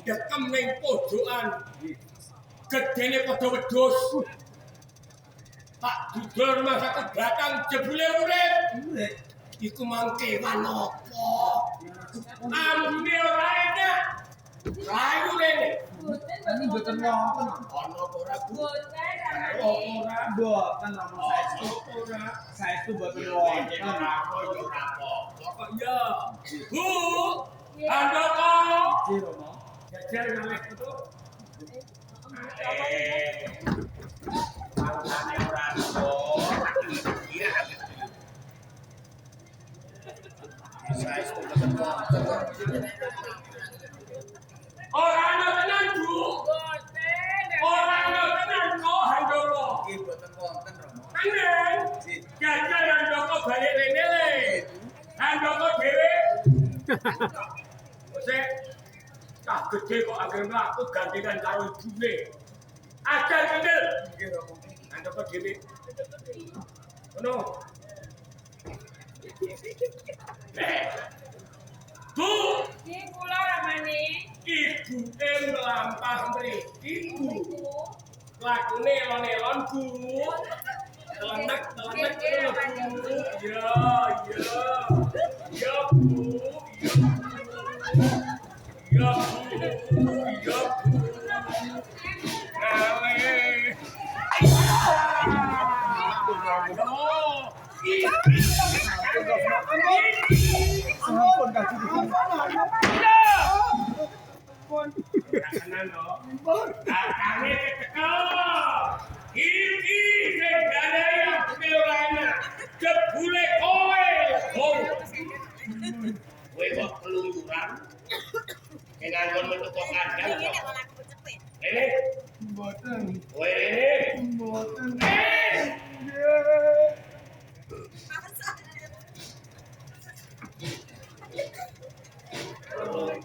Dekem ning pojokan. Gedene padha wedhus. Pak Dudul masak batang jebule urip. Iku mang kewan apa? Ambune ora enak. Rayu rene. Ini mboten wonten. Ana ora Bu? Ora mboten ana saestu. Saestu mboten wonten. Kok iya. Bu, Handoko. Ji Rama. Jajar ngalih itu. Ora ana tenan, Bu. Ora ana tenan kok Handoko. Nggih mboten wonten Rama. Tenan. Jajar Handoko balik rene le. Handoko dhewe. Sik cah gede kok anggere mlaku gantikan karo ibune. Ajar kendel. Nggih Rama. Handoko dhewe. Ngono. Bu, kula ramane ibuke mlampah mriki, Bu. Lakune elon-elon, Bu. Telenek Bu. Ya, ya. Ya, Bu. Ya, Bu. Ya, Bu. Ngale. Sampun kaki dipun. Kanan lho. Kakane ketekel. Iki sing gadai aku ora enak. Jebule kowe. Kowe kok keluyuran. Kenangan metu kok kandang kok. Rene. Mboten. Kowe rene. Mboten.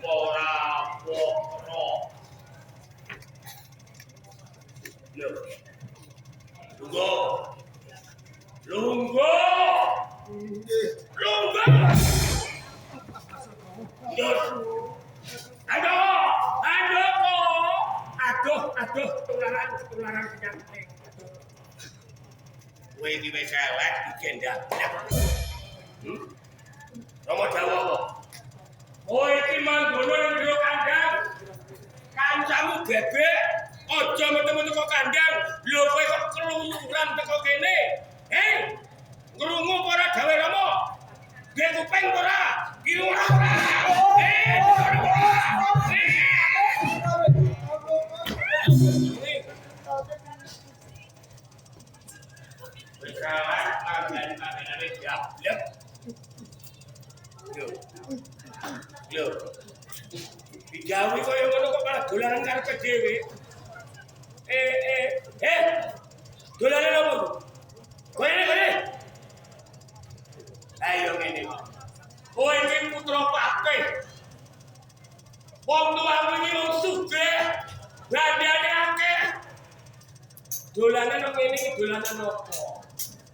Ora pokro. Lho. Lunggo. Lunggo. Lunggo. Yes. Aduh, tularan penyakit. Kowe iki wis elek digendang. Rama Jawa apa? Kowe iki manggono ning jero kandang. Kancamu bebek, aja metu-metu kok kandang. Lho kowe kok keluyuran teko kene? Ngrungu apa ora gawe Rama? Duwe kuping ora? Iki ora. Lho. Digawe kaya ngono kok malah dolanan karepe dhewe. Dolanan apa? Kowe. Ayo ngene kok. Kowe iki putra Patih. Wong tuamu iki wong sugih. Bandane akeh. Dolanan kok ngene iki dolanan apa?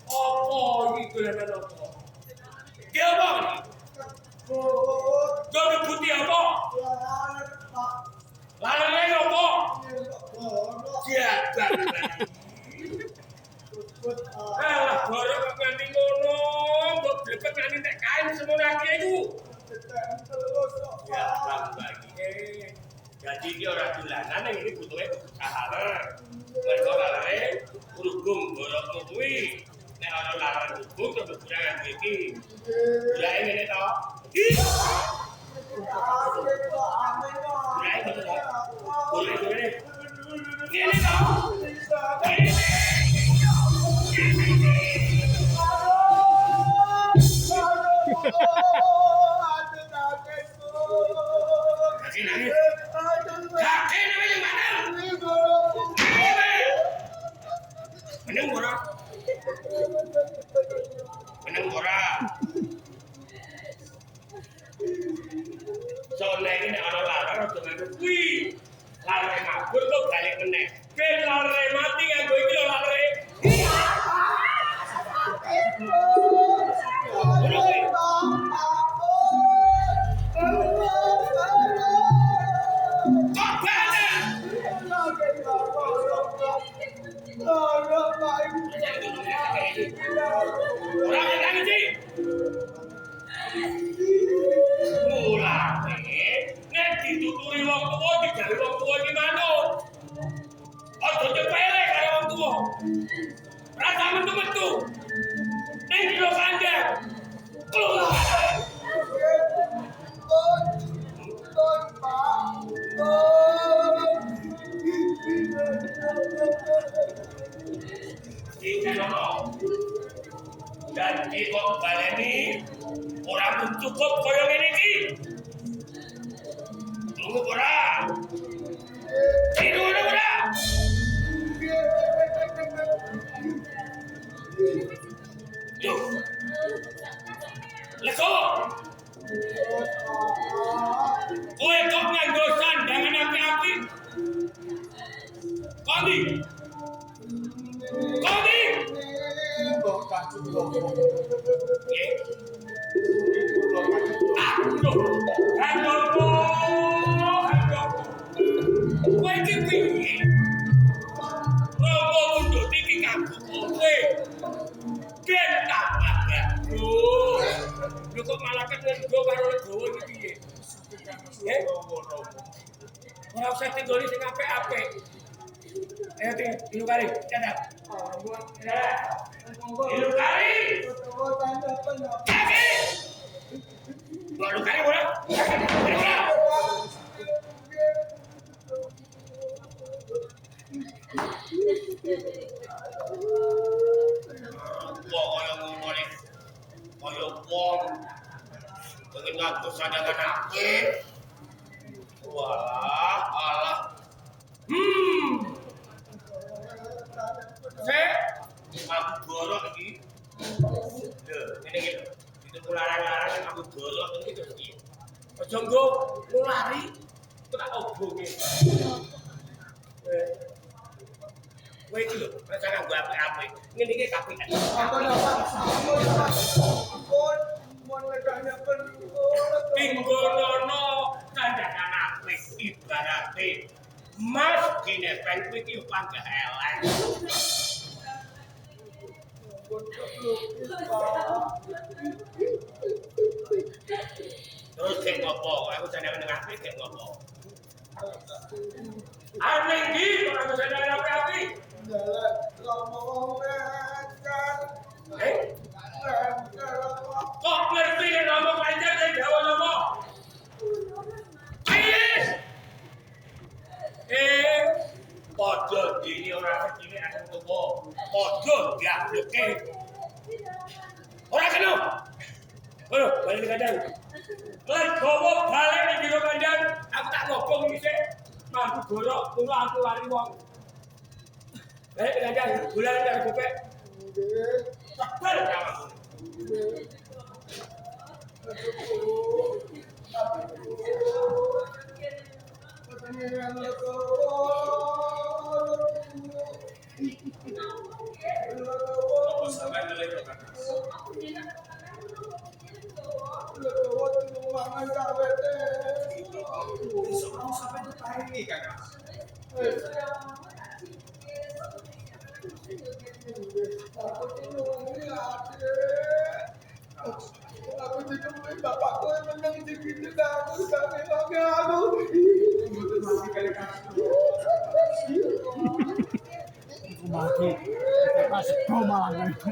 Apa iki dolanan apa? Ki apa? Dole putih apa? Lalu apa? Jaga. Alah, baru kok nganti ngono, mbok blepet nganti nek kain semono akeh iku. Ya, bagi. Jadi iki ora dolanan iki butuhe usaha. Mergo larane urung borokmu kuwi. Nek ana larangan hukum terus kurang iki. Ya ngene to. Boleh. Ini toh. Kaki nangis. Kaki nangis yang mana? Meneng ora? Meneng ora? Soalnya ini ana lalar aja nganggo kuwi. Lalare ngabur kok balik meneh. Ben lalare mati nganggo iki lho lalare. Kok balik? Ora nangis iki. Mulane nek dituturi wong tuwa digawe wong tuwa iki manut. Aja nyepele karo wong tuwa. Rasa metu-metu. Ning kilo kandang. Keluar. Iki lho. Dan kok baleni ora cukup koyo ngene iki. Tunggu ora. Tiru ora. Yo. Leko. Kowe kok nganggo sandangan api-api. Kondi. Kondi. Kowe iki piye? Romo mundur iki kanggo kowe. Ben tambah gaduh. Lho kok malah ketenggo karo legowo iki piye? Ora usah tinggoli sing apik-apik. Ayo tilu kali, catat. Tilu kali. Kaki. Baru kali ora? Kaya wong pengen ngaku sandangan akeh. Walah, alah. Aku gorok iki. Lho, ngene iki. Itu larang-larang aku gorok iki terus iki. Aja nggo nulari. Kok tak obonge. Kowe iki lho, rencana nggo apik-apik. Ngene iki kapikan. Tinggono sandangan apik ibarate Mas Ginepen kuwi iki panggah elek. Terus kayak ngopo, aku sandangan dengan apik kayak ngopo. Ane iki ora bisa sandangan apik. Kok ngerti nek ngomong lancar nek Jawa nopo? Padha dene ora kecile akan tuwa. Padha diableke. Ora kena. Lho, balik kandang. Legowo balik ning jero kandang, aku tak ngobong dhisik. Mampu gorok, tunggu aku lari wong. Balik kandang, bulan karo gopek. Cepet kamu. Bapakku menang di situ aku mati pas koma lagi.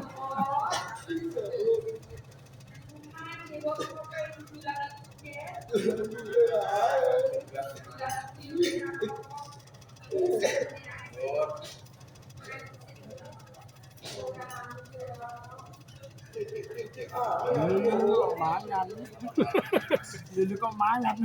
Dulu kok mangan. Dulu kok mangan.